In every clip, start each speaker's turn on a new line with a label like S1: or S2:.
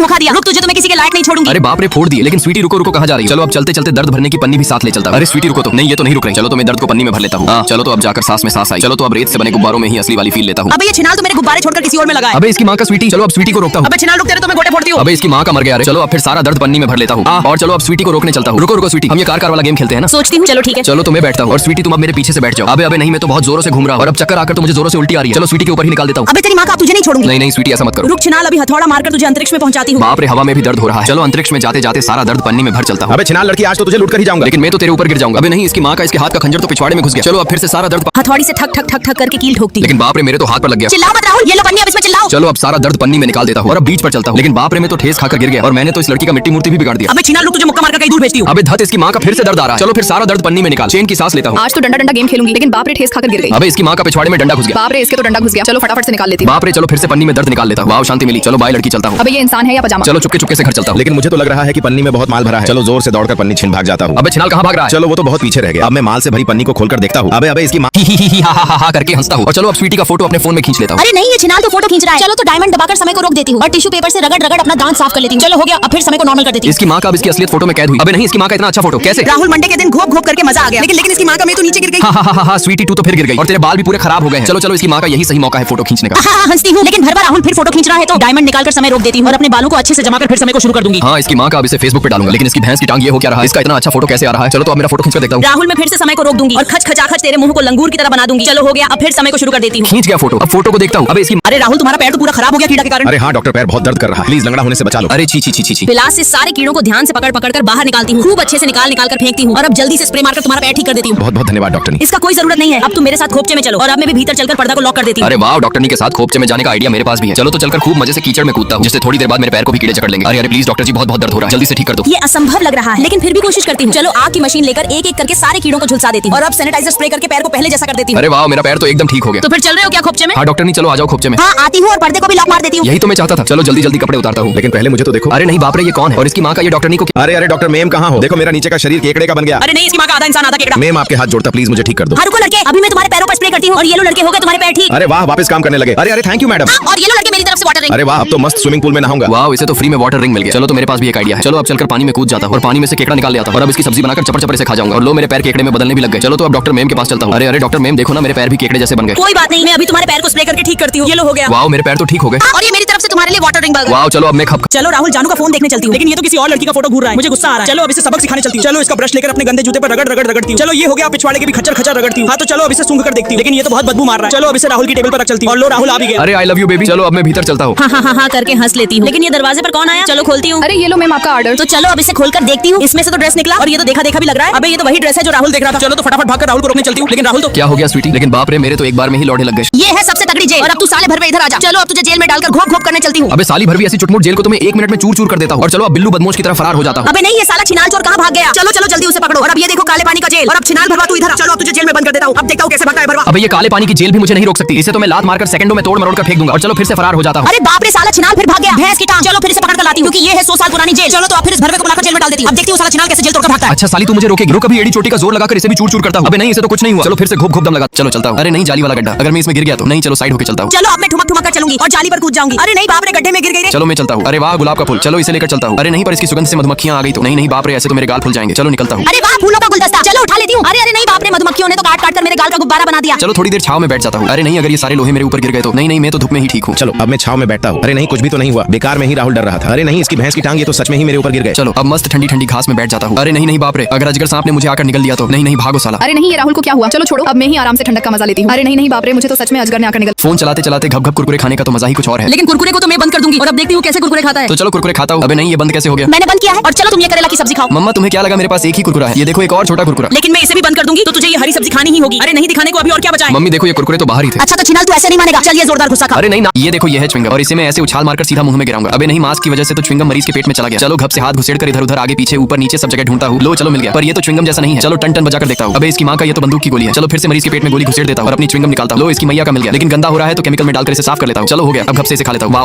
S1: धोखा दिया। रुक, तुझे तो मैं किसी के लायक नहीं छोड़ूंगी।
S2: अरे बाप रे, फोड़ दिए। लेकिन स्वीटी रुको रुको, कहाँ जा रही हो? चलो अब चलते चलते दर्द भरने की पन्नी भी साथ ले चलता हूं। अरे स्वीटी रुको तो। नहीं, ये तो नहीं रुक रही। चलो तो मैं दर्द को पन्नी में भर लेता हूँ। चलो तो अब जाकर सांस में सांस आई। चलो तो अब रेत से बने गुब्बारों में ही असली वाली फील लेता हूँ।
S1: अबे ये छिनाल तो मेरे गुब्बारे छोड़कर किसी और में लगा है।
S2: अबे इसकी माँ का स्वीटी। चलो अब स्वीटी को रोकता हूँ।
S1: अबे छिनाल रुक, तेरे तो मैं गोटे फोड़ती हूँ।
S2: अबे इसकी माँ का मर गया। चलो अब फिर सारा दर्द पन्नी में भर लेता हूँ। और चलो अब स्वीटी को रोकने चलता हूँ। रुको रुको स्वीटी, हम ये कार वाला गेम खेलते हैं ना?
S1: सोचती हूँ, चलो ठीक है।
S2: चलो तो मैं बैठता हूँ और स्वीटी तुम अब मेरे पीछे से बैठ जाओ। अबे अबे नहीं, मैं तो बहुत जोरों से घूम रहा हूँ और अब चक्कर आकर तो मुझे जोरों से उल्टी आ रही है। चलो स्वीटी के ऊपर ही निकाल देता हूँ।
S1: अबे तेरी माँ का, तुझे नहीं छोड़ूंगी।
S2: नहीं नहीं स्वीटी, ऐसा मत करो।
S1: रुक छिनाल, अभी हथौड़ा मारकर तुझे अंतरिक्ष में पहुंचाती हूँ।
S2: बाप रे, हवा में भी दर्द हो रहा है। चलो अंतरिक्ष में जाते जाते सारा दर्द पन्नी में भर चलता हूँ।
S3: अबे छिनाल लड़की, आज तो तुझे लूट कर ही जाऊंगा।
S2: लेकिन मैं तो तेरे ऊपर गिर जाऊंगा। अबे नहीं, इसकी माँ का, इसके हाथ का खंजर तो पिछवाड़े में घुस गया। चलो अब फिर से सारा दर्द।
S1: हथौड़ी से ठक ठक ठक ठक करके कील ठोकती हूँ।
S2: लेकिन बाप रे, मेरे तो हाथ पर लग गया।
S1: चिल्लाओ मत राहुल, ये लो पन्नी, अब इसमें चिल्लाओ।
S2: चलो अब सारा दर्द पन्नी में निकाल देता हूँ और अब बीच पर चलता हूँ। लेकिन बाप रे, मैं तो ठेस खाकर गिर गया और मैंने तो इस लड़की का मिट्टी मूर्ति भी बिगाड़ दिया।
S1: अबे छिनाल रुक, तुझे मुक्का मारकर कहीं दूर भेजती हूँ।
S2: अबे धत, इसकी माँ का फिर से दर्द आ रहा है। चलो फिर सारा दर्द पन्नी में निकाल। चेन की सांस लेता हूँ।
S4: आज तो डंडा डंडा गेम खेलूंगी, लेकिन बाप रे ठेस खाकर गिर गई।
S2: अबे इसकी माँ का पिछवाड़े में डंडा घुस गया।
S4: बाप रे, इसके तो डंडा घुस गया। चलो फटाफट से निकाल लेती हूँ।
S2: बाप रे, चलो फिर से पन्नी में दर्द निकाल लेता हूँ। वाह, शांति मिली। चलो बाय लड़की, चलता हूँ।
S4: अबे ये इंसान है या पजामा?
S2: चलो चुपके चुपके से घर चलता हूँ।
S3: लेकिन मुझे तो लग रहा है कि पन्नी में बहुत माल भरा है। चलो जोर से दौड़कर पन्नी छीन भाग जाता हूँ।
S2: अबे छिनाल कहाँ भाग रहा है?
S3: चलो वो तो बहुत पीछे रह गया। अब मैं माल से भरी पन्नी को खोलकर देखता हूँ। अबे अबे इसकी माँ
S2: ही हा करके हंसता हूँ। और चलो अब स्वीटी का फोटो अपने फोन में खींच लेता हूँ।
S1: अरे नहीं, ये छिनाल तो फोटो खींच रहा है। चलो तो डायमंड दबाकर समय को रोक देती हूँ और टिश्यू पेपर से रगड़ रगड़ अपना दांत साफ कर लेती हूँ। चलो हो गया, अब फिर समय को नॉर्मल कर देती हूँ।
S2: इसकी माँ का अब इसकी असलियत फोटो में कैद हुई। अबे नहीं, इसकी माँ का इतना अच्छा फोटो कैसे?
S1: राहुल मंडे के दिन घोप घोप करके मजा आ गया, लेकिन इसकी माँ का मैं तो नीचे गिर गई।
S2: हाँ स्वीटी तू तो फिर गिर गई और तेरे बाल भी पूरे खराब हो गए हैं। चलो चलो, इसकी माँ का यही सही मौका है फोटो खींचने का।
S1: हाँ हंसती हूँ, लेकिन भर बार राहुल फिर फोटो खींच रहा है तो डायमंड निकालकर समय रोक देती हूँ और अपने बालों को अच्छे से जमा कर फिर समय को शुरू कर दूंगी।
S2: हाँ, इसकी माँ का अब इसे फेसबुक पे डालूंगा। लेकिन इसकी भैंस की टांग ये हो क्या रहा है? इसका इतना अच्छा फोटो कैसे आ रहा है? चलो तो अब मेरा फोटो खींच कर देखता हूँ।
S1: राहुल मैं फिर से समय को रोक दूंगी और खच खचाखच तेरे मुंह को लंगूर की तरह बना दूंगी। चलो हो गया, अब फिर समय को शुरू कर देती हूँ।
S2: खींच गया फोटो। अब फोटो को देखता हूँ। अबे इसकी
S1: अरे राहुल, तुम्हारा पैर तो पूरा खराब हो गया कीड़ा के कारण।
S3: अरे हाँ डॉक्टर, पैर बहुत दर्द कर रहा है, प्लीज लंगड़ा होने से बचा लो।
S2: अरे छी छी छी छी छी।
S1: पिलास से सारे कीड़ों को ध्यान से पकड़ पकड़ कर बाहर निकालती हूँ। खूब अच्छे से निकाल निकाल कर फेंकती हूँ और अब जल्दी से स्प्रे मारकर तुम्हारा पैर ठीक कर देती हूँ।
S3: बहुत बहुत धन्यवाद डॉक्टर।
S1: इसका कोई जरूरत नहीं है। अब तुम मेरे साथ खोपचे में चलो और अब मैं भी भीतर चलकर पर्दा को लॉक कर देती हूँ।
S2: अरे वाह, डॉक्टरनी के साथ खोपचे में जाने का आइडिया मेरे पास भी है। चलो तो चलकर खूब मजे से कीचड़ में कूदता हूँ, जिससे थोड़ी देर बाद मेरे पैर को भी कीड़े जकड़ लेंगे। अरे अरे प्लीज डॉक्टर जी, बहुत बहुत दर्द हो रहा है, जल्दी से ठीक कर दो।
S1: ये असंभव लग रहा है, लेकिन फिर भी कोशिश करती हूँ। चलो आग की मशीन लेकर एक एक करके सारे कीड़ों को झुलसा देती हूँ और अब सैनिटाइजर स्प्रे करके पैर को पहले जैसा कर देती हूँ।
S2: अरे वाह, मेरा पैर तो एकदम ठीक हो गया।
S1: तो फिर चल रहे हो क्या खोपचे में?
S2: हाँ डॉक्टर नहीं, चलो आ जाओ खोपचे में।
S1: हाँ आती हूँ और पर्दे को भी लॉक मार देती हूँ।
S2: यही तो मैं चाहता था। चलो जल्दी जल्दी कपड़े उतारता हूँ।
S3: लेकिन पहले मुझे तो देखो।
S2: अरे नहीं बाप रे, ये कौन है? और इसकी माँ का ये डॉक्टरनी को
S3: अरे अरे डॉक्टर मेम कहाँ हो? देखो मेरा नीचे का शरीर केकड़े का बन गया।
S1: अरे नहीं, इसकी माँ का आधा इंसान आधा केकड़ा।
S3: मेम आपके हाथ जोड़ता, प्लीज मुझे ठीक कर दो।
S1: हाँ रुको लड़के, अभी मैं तुम्हारे पैरों पर स्प्रे करती हूँ और ये लो लड़के, हो गए तुम्हारे पैर ठीक।
S3: अरे वाह, वापस काम करने लगे। अरे अरे थैंक यू मैडम।
S1: और ये लो लड़के, मेरी तरफ से वाटर रिंग।
S3: अरे वाह, अब तो मस्त स्विमिंग पूल में नहाऊंगा।
S2: वाह, इसे तो फ्री में वाटर रिंग मिल गया। चलो तो मेरे पास भी एक आइडिया है। चलो अब चलकर पानी में कूद जाता हूँ और पानी में से केकड़ा निकाल ले आता हूँ और अब इसकी सब्जी बनाकर चपर चपर से खा जाऊंगा। और लो, मेरे पैर केकड़े में बदलने भी लग गए। चलो तो अब डॉक्टर मेम के पास चलता हूँ। अरे अरे डॉक्टर मेम, देखो ना मेरे पैर भी केकड़े जैसे बन गए।
S1: कोई बात नहीं, मैं अभी तुम्हारे पैर को स्प्रे करके ठीक करती हूँ। ये लो हो गया।
S2: वाह, मेरे पैर तो ठीक हो गए।
S1: और ये मेरी तरफ से तुम्हारे लिए वाटर रिंग बर्गर।
S2: वाह, चलो अब मैं खप।
S1: चलो राहुल, जानू का फोन देखने चलती हूँ, लेकिन ये तो किसी और लड़की का फोटो घूर रहा है, मुझे गुस्सा आ रहा है। चलो अब इसे सबक सिखाने चलती हूँ। चलो इसका ब्रश लेकर अपने गंदे जूते पर रगड़ रगड़ रगड़ती हूँ। चलो ये हो गया, पिछवाड़े के भी खच्चर खच्चर रगड़ती हूँ। हाँ तो चलो अब इसे सूंघ कर देखती हूँ, लेकिन ये तो बहुत बदबू मार रहा है। चलो अब इसे राहुल की टेबल पर रख चलती हूँ और लो राहुल आ भी गया।
S2: अरे आई लव यू बेबी। चलो अब मैं भीतर चलता हूँ।
S1: हाँ करके हंस लेती हूँ, लेकिन ये दरवाजे पर कौन आया? चलो खोलती हूँ।
S4: अरे ये लो मैम आपका ऑर्डर।
S1: तो चलो अब इसे खोलकर देखती हूँ। इसमें से तो ड्रेस निकला और ये तो देखा देखा भी लग रहा है। अबे ये तो वही ड्रेस है जो राहुल देख रहा था। चलो तो फटाफट भागकर राहुल को रोकने चलती हूँ, लेकिन राहुल तो
S2: क्या हो गया स्वीटी? लेकिन बाप रे, मेरे तो एक बार में ही लौटे लग गए।
S1: ये है सबसे तगड़ी जेल और अब तू साले भर में इधर आ जा। चलो अब तुझे जेल में डालकर घोप घोप करने चलती हूँ।
S2: अबे साली भर भी ऐसी चुटमुट जेल को तुम्हें 1 मिनट में चूर चूर कर देता हूँ। और चलो अब बिल्लू बदमाश की तरह फरार हो जाता हूँ।
S1: अबे नहीं, ये साला छिनाल चोर कहाँ भाग गया? चलो चलो जल्दी उसे पकड़ो। और अब ये देखो काले पानी का जेल और अब छिनाल भरवा तू इधर आ। चलो अब तुझे जेल में बंद कर देता हूँ। अब देखता हूँ कैसे भागता है भरवा।
S2: अबे ये काले पानी की जेल भी मुझे नहीं रोक सकती। इसे तो मैं लात मारकर सेकंडों में तोड़ मरोड़ कर फेंक दूंगा और चलो फिर से फरार हो जाता हूँ।
S1: अरे बाप रे, साला छिनाल फिर भाग गया। भैंस की टांग। चलो फिर इसे पकड़ कर लाती हूँ, क्योंकि ये है 100 साल पुरानी जेल। चलो तो अब फिर इस भरवे को बुलाकर जेल में डाल देती हूँ। अब देखती हूँ साला छिनाल कैसे जेल तोड़कर भागता है।
S2: अच्छा साली, तू मुझे रोकेगी? रुक, अभी एड़ी चोटी का जोर लगाकर इसे भी चूर चूर करता हूँ। अबे नहीं, इसे तो कुछ नहीं हुआ। चलो फिर से घोप घोप दम लगा। चलो चलता हूँ। अरे नहीं, जाली वाला गड्ढा, अगर मैं इसमें गिर गया तो नहीं। चलो साइड होकर चलता हूँ।
S1: चलो अब मैं ठुमक ठुमक कर चलूंगी और जाली पर कूद जाऊंगी। अरे नहीं बाप रे, गड्ढे में गिर गई रे।
S2: चलो मैं चलता हूँ। अरे वाह, गुलाब का फूल। चलो इसे लेकर चलता हूँ। अरे नहीं, पर इसकी सुगंध से मधुमक्खियां आ गई तो। नहीं नहीं बाप रे, ऐसे तो मेरे गाल फूल जाएंगे। चलो निकलता हूँ।
S1: अरे वाह, फूलों का गुलदस्ता। चलो उठा लेती हूँ। अरे अरे नहीं बाप रे, मधुमक्खियों ने तो काट काट कर मेरे गाल का गुब्बारा बना दिया।
S2: चलो थोड़ी देर छाव में बैठ जाता हूँ। अरे नहीं, अगर ये सारे लोहे मेरे ऊपर गिर गए तो। नहीं नहीं, मैं तो धूप में ही ठीक हूँ।
S3: चलो अब मैं छाव में बैठता हूँ। अरे नहीं, कुछ भी तो नहीं हुआ, बेकार में ही राहुल डर रहा था। अरे नहीं, इसकी भैंस की टांग, ये तो सच में ही मेरे ऊपर गिर गए।
S2: चलो अब मस्त ठंडी ठंडी घास में बैठ जाता हूँ। अरे नहीं नहीं बाप रे, अगर अजगर सांप ने मुझे आकर निगल लिया तो। नहीं नहीं, भागो साला।
S4: अरे नहीं, ये राहुल को क्या हुआ? चलो छोड़ो, अब मैं ही आराम से ठंडक का मजा लेती हूँ। अरे नहीं नहीं बाप रे, मुझे तो सच में अजगर ने आकर निगल।
S2: फोन चलाते चलाते घप घप कुरकुरे खाने का तो मजा ही कुछ और है।
S1: लेकिन कुरकुरे को तो मैं बंद कर दूंगी और अब देखती हूँ कैसे कुरकुरे खाता है।
S2: तो चलो कुरकुरे खाता हूँ। अबे नहीं, ये बंद कैसे हो गया?
S1: मैंने बंद किया है। और चलो तुम ये करेला की सब्जी खाओ।
S2: मम्मा तुम्हें क्या लगा मेरे पास एक ही कुरकुरा है? ये देखो एक और छोटा कुरकुरा।
S1: लेकिन मैं इसे भी बंद कर दूंगी तो तुझे ये हरी सब्जी खानी ही होगी। अरे नहीं, दिखाने को अभी और क्या बचा है?
S2: मम्मी देखो, ये कुरकुरे तो बाहर ही थे।
S1: अच्छा तो छिनाल तू ऐसे नहीं मानेगा। चल ये जोरदार गुस्सा खा।
S2: अरे नहीं ना, ये देखो ये है च्युइंगम और इसे मैं ऐसे उछाल मारकर सीधा मुंह में गिराऊंगा। अबे नहीं, मास्क की वजह से तो च्युइंगम मरीज के पेट में चला गया। चलो घप से हाथ घुसेड़ कर इधर उधर आगे पीछे ऊपर नीचे सब जगह ढूंढता हूँ। लो चलो मिल गया, पर ये तो च्युइंगम जैसा नहीं है। चलो टन टन बजाकर देखता हूँ। अबे इसकी माँ का ये तो बंदूक की गोली है। चलो फिर से मरीज के पेट में गोली घुसेड़ देता हूँ और अपनी च्युइंगम निकालता हूँ। लो इसकी मैया का मिल गया, लेकिन गंदा हो रहा है तो केमिकल में डालकर इसे साफ कर लेता हूँ। चलो हो गया, अब घप से इसे खा लेता हूँ। वाह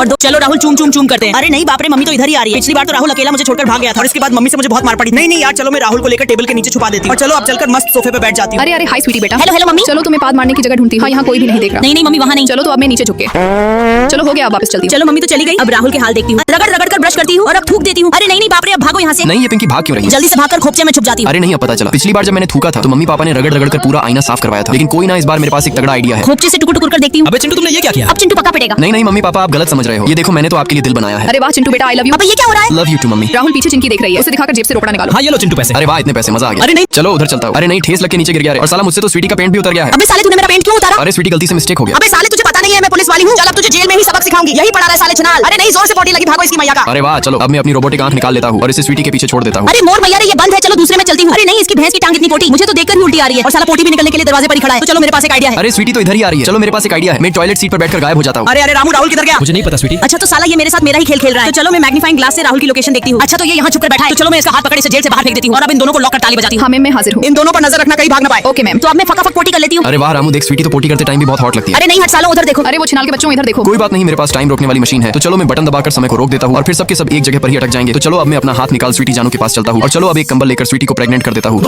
S5: और दो चलो राहुल चूम चूम चूम कर करते हैं। अरे नहीं बाप रे, मम्मी तो इधर ही आ रही है। पिछली बार तो राहुल अकेला मुझे छोड़कर भाग गया था और इसके बाद मम्मी से मुझे बहुत मार पड़ी। नहीं यार, चलो मैं राहुल को लेकर टेबल के नीचे छुपा देती हूँ और चलो अब चलकर मस्त सोफे पे बैठ जाती हूँ।
S4: अरे हाय स्वीटी बेटा।
S5: Hello mummy.
S4: चलो तुम्हें पाद मारने की जगह ढूंढती हूँ। हाँ, यहाँ कोई भी नहीं देख रहा।
S5: नहीं मम्मी, वहाँ नहीं।
S4: चलो तो अब मैं नीचे झुक के। चलो हो गया, अब वापस चलती हूँ।
S5: चलो मम्मी तो चली गई, अब राहुल के हाल देखती हूँ। रगड़ कर ब्रश करती हूँ और अब थूक देती हूँ। अरे नहीं बाप रे, अब भागो यहाँ से।
S2: नहीं ये पिंकी भाग क्यों रही है?
S5: जल्दी से भागकर खोपचे में छुप जाती हूँ।
S2: अरे नहीं अब पता चला, पिछली बार जब मैंने थूका था तो मम्मी पापा ने रगड़ कर पूरा आईना साफ करवाया था, लेकिन कोई ना, इस बार मेरे पास एक तगड़ा आइडिया है।
S5: खोपचे से टुकुर कर देखती हूँ।
S6: अबे चिंटू तुमने ये क्या किया?
S5: अब चिंटू पक्का पिटेगा।
S2: नहीं मम्मी पापा आप गलत समझ रहे हो। ये देखो मैंने तो आपके लिए दिल बनाया है।
S4: अरे वाह चिंटू बेटा, आई लव यू।
S5: अब ये क्या हो रहा है?
S2: Love you too mummy.
S4: Rahul पीछे चिंकी देख रही है, उसे दिखाकर जेब से रोकड़ा निकालो।
S6: हाँ ये लो चिंटू पैसे।
S2: अरे वाह इतने पैसे, मजा आ गया।
S5: अरे नहीं।
S2: चलो उधर चलता हूँ। अरे नहीं, ठेस लग के नीचे गिर गया है और साला मुझसे तो स्वीटी का पेंट भी उतर गया है।
S5: अबे साले, तूने मेरा पेंट क्यों उतारा?
S2: अरे स्वीटी गलती से मिस्टेक हो गया।
S5: अबे साले, तुझे पता नहीं है मैं पुलिस वाली हूँ। चल अब तुझे जेल में ही सबक सिखाऊंगी। यही पढ़ा रहा है साले चनाल। अरे नहीं, जोर से पोटी लगी, भागो इसकी मैया का।
S2: अरे वाह, चलो अब मैं अपनी रोबोटिक आंख निकाल लेता हूँ और इसे स्वीटी के पीछे छोड़ देता हूँ।
S5: अरे मोर मैया रे, ये बंद है, चलो दूसरे में चलती हूँ। अरे नहीं, इसकी भैंस की टांग इतनी पोटी, मुझे तो देखकर ही उल्टी आ रही है और साला पोटी भी निकलने के लिए दरवाजे पर ही खड़ा है। तो चलो मेरे पास एक आइडिया है।
S2: अरे स्वीटी तो इधर ही आ रही है। चलो मेरे पास एक आइडिया है, मैं टॉयलेट सीट पर बैठकर गायब हो जाता हूँ।
S5: अरे रामू, राहुल किधर गया?
S6: मुझे नहीं पता स्वीटी।
S5: अच्छा तो साला ये मेरे साथ मेरा ही खेल खेल रहा है। तो चलो मैं मैग्नीफाइंग ग्लास से राहुल की लोकेशन देखती हूँ। अच्छा तो ये यहाँ छुपकर बैठा है, तो चलो मैं इसका हाथ पकड़ इसे जेल से बाहर फेंक देती हूँ और अब इन दोनों को लॉक कर ताली बजाती हूँ।
S4: हाँ मैम, मैं हाजिर हूँ।
S5: इन दोनों पर नजर रखना, कहीं भाग ना पाए।
S4: Okay ma'am.
S5: तो अब मैं फटाफट पोटी कर लेती हूँ।
S2: अरे वाह रामू, देख स्वीटी तो पोटी करते टाइम भी बहुत हॉट लगती है।
S5: अरे नहीं हट सालो, उधर देखो।
S4: अरे वो छिनाल के बच्चों, इधर देखो।
S2: कोई बात नहीं, मेरे पास टाइम रोकने वाली मशीन है, तो चलो मैं बटन दबाकर समय को रोक देता हूँ और फिर सबके सब एक जगह पर ही अटक जाएंगे। तो चलो अब मैं अपना हाथ निकाल स्वीटी जानू के पास चलता हूँ और चलो अब एक कंबल लेकर स्वीटी को प्रेग्नेंट कर देता हूँ।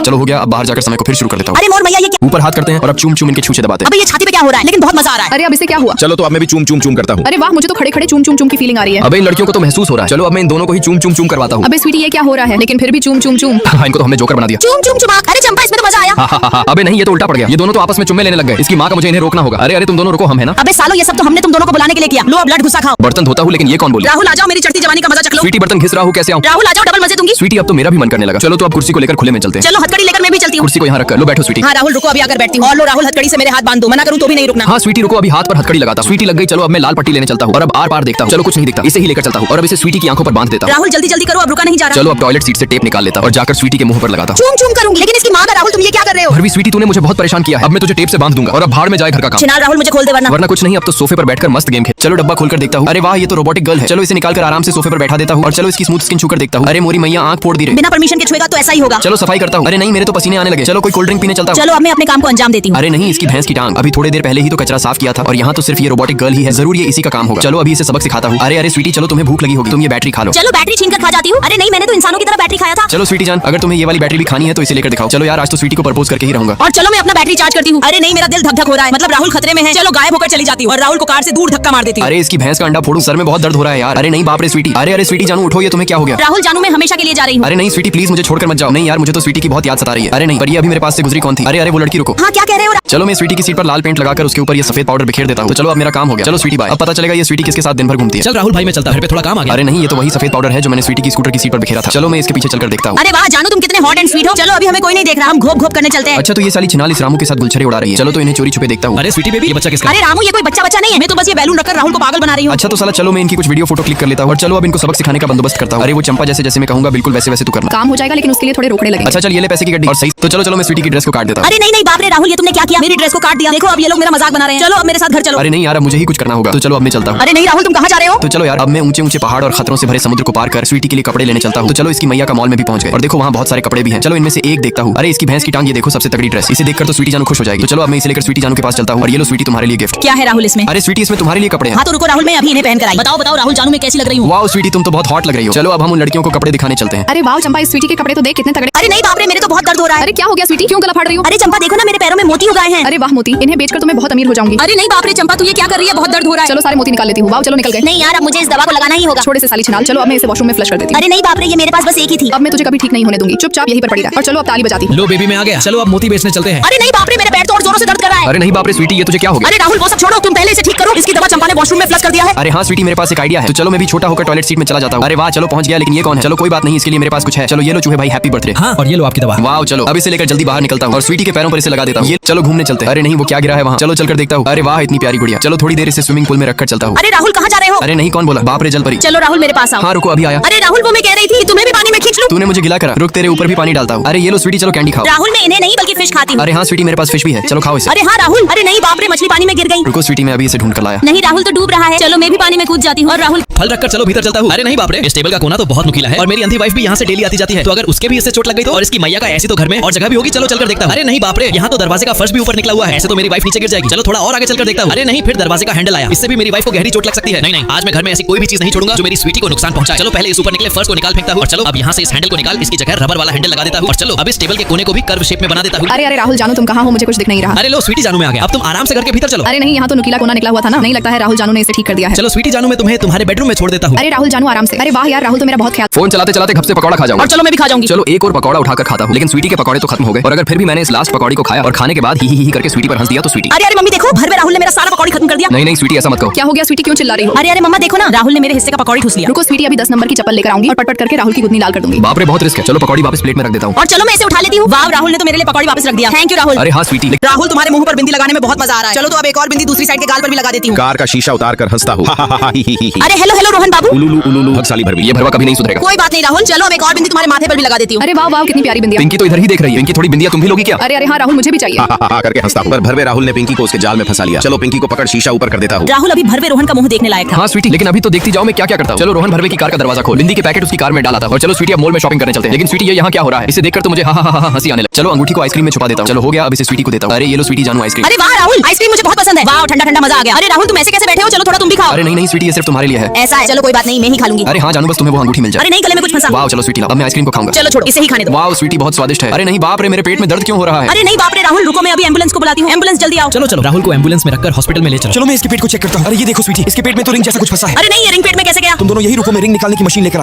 S2: चलो हो गया, अब बाहर जाकर समय को फिर शुरू कर देता हूँ।
S5: अरे मोर मैया, ये क्या?
S2: ऊपर हाथ करते हैं और अब चूम चूम इनके छूचे दबाते हैं।
S5: अबे ये छाती पे क्या हो रहा है? लेकिन बहुत मजा आ रहा है।
S4: अरे अब इसे क्या हुआ?
S3: चलो तो अब मैं भी चूम चूम चूम करता हूँ।
S4: अरे वाह, मुझे तो खड़े खड़े चूम चूम चूम की फीलिंग आ रही है।
S2: अबे इन लड़कियों को तो महसूस हो रहा है। चलो अब मैं इन दोनों को ही चूम चूम चूम करवाता हूँ।
S4: अबे स्वीटी ये क्या हो रहा है? लेकिन फिर भी चूम चूम चूम।
S2: हाँ इनको तो हमने जोकर बना दिया।
S5: चूम चूम चुमाक। अरे चंपा, इसमें तो मजा आया।
S2: अबे नहीं, ये तो उल्टा पड़ गया। ये दोनों तो आपस में चुम्मे लेने लग गए। इसकी माँ का मुझे इन्हें रोकना होगा। अरे तुम दोनों रुको, हम है ना।
S5: अबे सालो, ये सब तो हमने तुम दोनों को बुलाने के लिए किया। लो अब ब्लड गुस्सा खाओ।
S2: बर्तन धोता हूँ, लेकिन ये कौन बोली?
S5: राहुल आ जाओ, मेरी चढ़ती जवानी का मजा चख लो।
S2: स्वीटी बर्तन घिस रहा हूँ, कैसे आऊँ?
S5: राहुल आ जाओ, डबल मजे दूंगी।
S2: स्वीटी अब तो मेरा भी मन करने लगा। चलो तो अब कुर्सी को लेकर खुले में चलते हैं।
S5: चलो हथकड़ी लेकर मैं भी चलती हूँ।
S2: कुर्सी को यहाँ रखकर लो, बैठो स्वीटी।
S5: हाँ राहुल रुको, अभी आकर बैठती हूँ। और लो राहुल, हथकड़ी से मेरे हाथ बांध दो, मना करूँ तो भी नहीं रुकना।
S2: हाँ स्वीटी रुको, अभी हाथ पर हथकड़ी लगाता हूँ। स्वीटी लग गई। चलो अब मैं लाल पट्टी लेने चलता हूँ और अब आर पार देखता हूँ। चलो कुछ नहीं दिखता, इसे ही लेकर चलता हूँ और अब इसे स्वीटी की आंखों पर बांध देता हूँ।
S5: राहुल जल्दी जल्दी करो, अब रुका नहीं जा रहा।
S2: चलो अब टॉयलेट सीट से टेप निकाल लेता हूँ और जाकर स्वीटी के मुंह पर लगाता हूँ।
S5: चूम चूम करूंगी, लेकिन इसकी माँ का। राहुल तुम ये क्या कर रहे हो?
S2: भरवी स्वीटी, तूने मुझे बहुत परेशान किया है। अब मैं तुझे टेप से बांध दूंगा और अब भाड़ में जाए घर का काम।
S5: चिनाल राहुल मुझे खोल दे वरना।
S2: वरना कुछ नहीं, अब तो सोफे पर बैठकर मस्त गेम खेल। चलो डब्बा खोलकर देखता हूँ। अरे वाह, ये तो रोबोटिक गर्ल है। चलो इसे निकालकर आराम से सोफे पर बैठा देता हूँ और चलो इसकी स्मूथ स्किन छूकर देखता हूँ। अरे मोरी मैया, आंख फोड़ दी रे।
S5: बिना परमिशन के छुएगा तो ऐसा ही होगा।
S2: चलो सफाई करता हूँ। अरे नहीं, मेरे तो पसीने आने लगे। चलो कोई कोल्ड ड्रिंक पीने चलता हूँ।
S5: चलो अब मैं अपने काम को अंजाम देती हूँ।
S2: अरे नहीं, इसकी भैंस की टांग, अभी थोड़ी देर पहले ही तो कचरा साफ किया था और यहाँ तो सिर्फ ये रोबोटिक गर्ल ही है। जरूर ये इसी का काम होगा। चलो अभी इसे सबक सिखाता हूँ। अरे स्वीटी, चलो तुम्हें भूख लगी होगी, तुम ये बैटरी खा लो।
S5: चलो बैटरी छीन कर खा जाती हूँ। अरे नहीं, मैंने तो इंसानों की तरह बैटरी खाया था।
S2: चलो स्वीटी जान, अगर तुम्हें ये वाली बैटरी भी खानी है तो इसे लेकर दिखाओ। चलो यार, आज तो स्वीटी को प्रपोज करके ही रहूंगा।
S5: और चलो मैं अपना बैटरी चार्ज करती हूँ। अरे नहीं, मेरा दिल धक धक हो रहा है, मतलब राहुल खतरे में है। चलो गायब होकर चली जाती हूँ और राहुल को कार से दूर धक्का मार देती हूँ।
S2: अरे इसकी भैंस का अंडा फोड़ू, सर में बहुत दर्द हो रहा है यार। अरे नहीं बाप रे स्वीटी। अरे स्वीटी जानू उठो, ये तुम्हें क्या हो गया?
S5: राहुल जानू, मैं हमेशा के लिए जा रही हूँ।
S2: अरे नहीं स्वीटी प्लीज मुझे छोड़कर मत जाओ। नहीं यार, मुझे तो स्वीटी की बहुत याद सता रही है। अरे नहीं, पर ये अभी मेरे पास से गुजरी कौन थी? अरे वो लड़की, रुको।
S5: हाँ क्या कह रहे हो?
S2: चलो मैं स्वीटी की सीट पर लाल पेंट लगाकर उसके ऊपर ये सफेद पाउडर बिखेर देता हूँ। तो चलो अब मेरा काम हो गया। चलो स्वीटी बाय। अब पता चलेगा ये स्वीटी किसके साथ दिन भर घूमती है।
S6: चल राहुल भाई, मैं चलता, घर पे थोड़ा काम आ गया।
S2: अरे नहीं, ये तो वही सफेद पाउडर है जो मैंने स्वीटी की स्कूटर की सीट पर बिखेरा था। चलो मैं इसके पीछे चलकर देखता हूँ।
S5: अरे वाह जानू, तुम कितने हॉट एंड स्वीट हो। चलो अभी हमें कोई नहीं देख रहा, हम घोप घोप करने चलते हैं।
S2: अच्छा तो ये साली छिनाल इस रामू के साथ गुलछरे उड़ा रही है। चलो तो इन्हें चोरी छुपे देखता हूँ।
S6: अरे स्वीटी बेबी, ये बच्चा किसका?
S5: अरे रामू, ये कोई बच्चा नहीं है, मैं तो बस ये बैलून रखकर राहुल को पागल बना रही हूँ।
S2: अच्छा तो साला चलो मैं इनकी कुछ वीडियो फोटो क्लिक कर लेता हूँ और चलो अब इनको सबक सिखाने का बंदोबस्त करता हूँ। अरे वो चंपा जैसे जैसे मैं कहूँगा बिल्कुल वैसे वैसे तू करना।
S4: काम हो जाएगा, लेकिन उसके लिए थोड़े रोकड़े लगेंगे।
S2: अच्छा चल ये ले पैसे की गड्डी और सही। तो चलो मैं स्वीटी की ड्रेस को काट देता हूँ।
S5: अरे नहीं बाप रे राहुल, ये तुमने क्या किया? मेरी ड्रेस को काट दिया। देखो अब ये लोग मेरा मजाक बना रहे हैं। चलो अब मेरे साथ घर चलो।
S2: अरे नहीं यार, अब मुझे ही कुछ करना होगा। तो चलो अब मैं चलता हूँ।
S5: अरे नहीं राहुल, तुम कहाँ जा रहे हो?
S2: तो चलो यार, अब मैं ऊंचे ऊंचे पहाड़ और खतरों से भरे समुद्र को पार कर स्वीटी के लिए कपड़े लेने चलता हूँ। तो चलो इसकी मैया का मॉल में भी पहुंच गए और देखो वहाँ बहुत सारे कपड़े भी हैं। चलो इनमें से एक देखता हूँ। अरे इसकी भैंस की टांग, ये देखो सबसे तगड़ी ड्रेस। इसे देखकर तो स्वीटी जानू खुश हो जाएगी। तो चलो अब मैं इसे लेकर स्वीटी जानू के पास चलता हूँ और ये लो स्वीटी तुम्हारे लिए गिफ्ट।
S5: क्या है राहुल इसमें?
S2: अरे स्वीटी, इसमें तुम्हारे लिए कपड़े हैं।
S5: हाँ तो रुको राहुल, मैं अभी इन्हें पहन कर आई। बताओ राहुल जानू मैं कैसी लग रही हूँ?
S2: वाओ स्वीटी, तुम तो बहुत हॉट लग रही हो। चलो अब हम उन लड़कियों को कपड़े दिखाने चलते हैं।
S4: अरे वाह चंपा, इस स्वीटी के कपड़े तो देख कितने तगड़े।
S5: अरे नहीं बाप रे, मेरे तो बहुत दर्द हो रहा है।
S4: अरे क्या हो गया स्वीटी, क्यों गला फाड़ रही हो?
S5: अरे चंपा देखो ना, मेरे पैरों में मोती उगाए हैं।
S4: अरे वाह मोती, इन्हें बेचकर तो मैं बहुत अमीर हो जाऊंगी।
S5: अरे नहीं बाप रे चंपा, तू ये क्या कर रही है? बहुत दर्द हो रहा है।
S4: चलो सारे मोती निकाल लेती हूँ। वाह चलो निकल गए।
S5: नहीं यार, अब मुझे इस दवा को लगाना ही होगा।
S4: छोड़े से साली छिनाल, चलो अब मैं इसे वॉशरूम में फ्लश कर देती हूँ।
S5: अरे नहीं बाप रे, ये मेरे पास बस एक ही थी।
S4: अब मैं तुझे कभी ठीक नहीं होने दूंगी, चुपचाप यहीं पर पड़ी रह। और चलो अब ताली बजाती हूँ।
S6: लो बेबी, मैं आ गया। चलो अब मोती बेचने चलते हैं।
S5: अरे नहीं बाप रे, मेरे पैर तो और जोरों से दर्द कर रहा है।
S2: अरे नहीं बाप रे स्वीटी, ये तुझे क्या हो गया?
S5: अरे राहुल वो सब छोड़ो, तुम पहले इसे ठीक करो। इसकी दवा चंपा ने वॉशरूम में फ्लश कर दिया है।
S2: अरे हाँ स्वीटी, मेरे पास एक आइडिया है। तो चलो मैं भी छोटा होकर टॉयलेट सीट में चला जाता हूँ। अरे वाह, चलो पहुंच गया। लेकिन ये कौन है? चलो कोई बात नहीं, इसके लिए मेरे पास कुछ है। चलो ये लो चूहे भाई, हैप्पी बर्थडे।
S6: हाँ, और ये लो आपकी दवा।
S2: वाह चलो अब इसे लेकर जल्दी बाहर निकलता हूँ और स्वीटी के पैरों पर इसे लगा देता हूँ। ये चलो घूमने चलते हैं। अरे नहीं, वो क्या गिरा है वहाँ? चलो चलकर देखता हूँ। अरे वाह, इतनी प्यारी गुड़िया। चलो थोड़ी देर इसे स्विमिंग पूल में रखकर चलता हूँ।
S5: अरे राहुल कहाँ जा रहे हो?
S2: अरे नहीं, कौन बोला? बाप रे जल परी।
S5: चलो राहुल मेरे पास आओ।
S2: हाँ रुको, अभी आया।
S5: अरे राहुल वो मैं कह रही थी, तुम्हें भी पानी में खींच लूं?
S2: तूने मुझे गिला करा। रुक, तेरे ऊपर भी पानी डालता हूँ। अरे ये लो स्वीटी, चलो कैंडी खाओ।
S5: राहुल मैं इन्हें नहीं बल्कि फिश खाती हूँ।
S2: अरे हाँ स्वीटी, मेरे पास फिश भी है। चलो खाओ इसे।
S5: अरे हाँ राहुल, अरे नहीं बाप रे, मछली पानी में गिर गई।
S2: रुको स्वीटी, मैं अभी इसे ढूंढ कर लाया।
S5: नहीं राहुल तो डूब रहा है। चलो मैं भी पानी में कूद जाती हूँ। और राहुल
S6: फल रखकर चलो भीतर चलता हूँ। अरे नहीं बाप रे, इस टेबल का कोना तो बहुत नुकीला है और मेरी अंधी वाइफ भी यहाँ से डेली आती जाती है, तो अगर उसके भी इससे चोट लग गई तो, और इसकी मैया का ऐसी तो घर में और जगह भी होगी, चलो चलकर देखता हूँ। अरे नहीं बाप रे, यहाँ तो दरवाजे का फर्श भी ऊपर निकला हुआ है, ऐसे तो मेरी वाइफ नीचे गिर जाएगी। चलो थोड़ा और आगे चलकर देखता हूँ। अरे नहीं, फिर दरवाजे का हैंडल आया, इससे भी मेरी वाइफ को गहरी चोट लग सकती है। नहीं, आज मैं घर में ऐसी कोई भी चीज नहीं छोड़ूंगा जो मेरी स्वीटी को नुकसान पहुंचाए। चलो पहले इस ऊपर निकले फर्श को निकाल फेंकता हूँ, और चलो अब यहाँ से इस हैंडल को निकाल इसकी जगह रबर वाला हैंडल लगा देता हूँ, और चलो अब इस टेबल के कोने को भी कर्व शेप में बना देता हूँ।
S4: अरे राहुल जानू, तुम कहाँ हो? मुझे कुछ दिख नहीं रहा।
S6: अरे लो स्वीटी जानू में आ गया, अब तुम आराम से घर के भीतर चलो।
S4: अरे नहीं, यहाँ तो नुकीला कोना निकला हुआ था ना, नहीं लगता है राहुल जानू ने इसे ठीक कर दिया है।
S6: चलो स्वीटी जानू, मैं तुम्हें तुम्हारे बेडरूम में छोड़ देता हूँ।
S4: अरे राहुल जानू आराम से। अरे वाह यार राहुल, तो मेरा बहुत ख्याल।
S2: फोन चलाते चलाते घप से पकौड़ा खा जाऊंगा।
S5: और चलो मैं भी खा जाऊंगी।
S2: चलो एक और पकौड़ा उठाकर खाता हूँ, लेकिन स्वीटी के पकौड़े तो खत्म हो गए, और अगर फिर भी मैंने इस लास्ट पकौड़ी को खाया और खाने के बाद ही करके स्वीटी पर हंस दिया तो स्वीटी।
S5: अरे मम्मी देखो, भर में राहुल ने मेरा सारा पकौड़ी खत्म कर दिया।
S2: नहीं स्वीटी ऐसा मत कहो।
S4: क्या हो गया स्वीटी, क्यों चिल्ला रही हो?
S5: अरे मम्मा देखो ना, राहुल ने मेरे हिस्से का पकौड़ी ठूस लिया।
S4: रुको स्वीटी, अभी 10 नंबर की चप्पल लेकर आऊंगी और पटपट करके राहुल की गुदनी लाल कर दूंगी।
S2: बाप रे, बहुत रिस्क है। चलो पकौड़ी वापस प्लेट में रख देता हूँ।
S5: और चलो मैं इसे उठा लेती हूँ। वाह, राहुल ने तो मेरे लिए पकौड़ी वापस रख दिया। Thank you Rahul.
S2: अरे हाँ स्वीटी,
S5: राहुल तुम्हारे मुंह पर बिंदी लगाने में बहुत मजा आ रहा है। चलो तो अब एक और बिंदी दूसरी साइड के गाल पर भी लगा देती हूँ।
S3: कार का शीशा उतार कर हंसता हूँ।
S5: अरे हेलो हेलो रोहन बाबू।
S3: उलूलू भगसाली भर भी।
S2: ये भरवा कभी नहीं सुधरेगा।
S5: कोई बात नहीं राहुल, चलो अब एक और बिंदी तुम्हारे माथे पर भी लगा देती हूँ।
S4: अरे वाह वाह, कितनी प्यारी बिंदिया।
S2: पिंकी तो इधर ही देख रही है। पिंकी थोड़ी बिंदिया तुम भी लोगी क्या?
S4: अरे हाँ राहुल, मुझे भी चाहिए।
S3: करके हंसता हूँ। पर भरवे राहुल ने पिंकी को उसके जाल में फंसा लिया। चलो पिंकी को पकड़ शीशा ऊपर कर देता हूँ।
S5: राहुल अभी भरवे रोहन का मुंह देखने लायक था।
S2: हाँ स्वीटी, लेकिन अभी तो देखती जाओ मैं क्या क्या करता हूँ। चलो रोहन भरवे की कार का दरवाजा खोल, बिंदी के पैकेट उसकी कार में डाला था, और चलो स्वीटी अब मॉल में शॉपिंग करने चलते हैं। लेकिन स्वीटी ये यहाँ क्या हो रहा है? इसे देखकर तो मुझे हंसी आने लगी। चलो अंगूठी को आइसक्रीम में छुपा देता हूँ। चलो हो गया, अब इसे स्वीटी को देता हूँ। अरे ये लो स्वीटी जानू आइसक्रीम।
S5: अरे वाह राहुल, आइसक्रीम मुझे बहुत पसंद है। वाह ठंडा ठंडा मजा आ गया। अरे राहुल तुम ऐसे कैसे बैठे हो? चलो थोड़ा तुम भी खाओ।
S2: अरे नहीं स्वीटी, ये सिर्फ तुम्हारे लिए है।
S5: ऐसा है, चलो कोई बात नहीं, मैं ही खा लूंगी।
S2: अरे हाँ जानू, बस तुम्हें वो अंगूठी मिल जाए।
S5: अरे नहीं, गले में कुछ फंसा।
S2: वाह चलो स्वीटी, अब मैं आइसक्रीम को खाऊंगा।
S5: चलो छोड़ो, इसे ही खाने दो।
S2: वाह स्वीटी बहुत स्वादिष्ट है। अरे नहीं बाप रे, मेरे पेट में दर्द क्यों हो रहा है?
S5: अरे नहीं बाप रे राहुल, रुको मैं अभी एम्बुलेंस को बुलाती हूँ। एम्बुलेंस जल्दी आओ।
S6: चलो चलो राहुल को एम्बुलेंस में रखकर हॉस्पिटल में ले चलो।
S1: चलो मैं इसके पेट को चेक करता हूँ। अरे ये देखो स्वीटी, इसके पेट में तो रिंग जैसा कुछ फंसा है।
S5: अरे नहीं, ये रिंग पेट में कैसे गया?
S1: तुम दोनों यही रुको, मैं रिंग निकालने की मशीन लेकर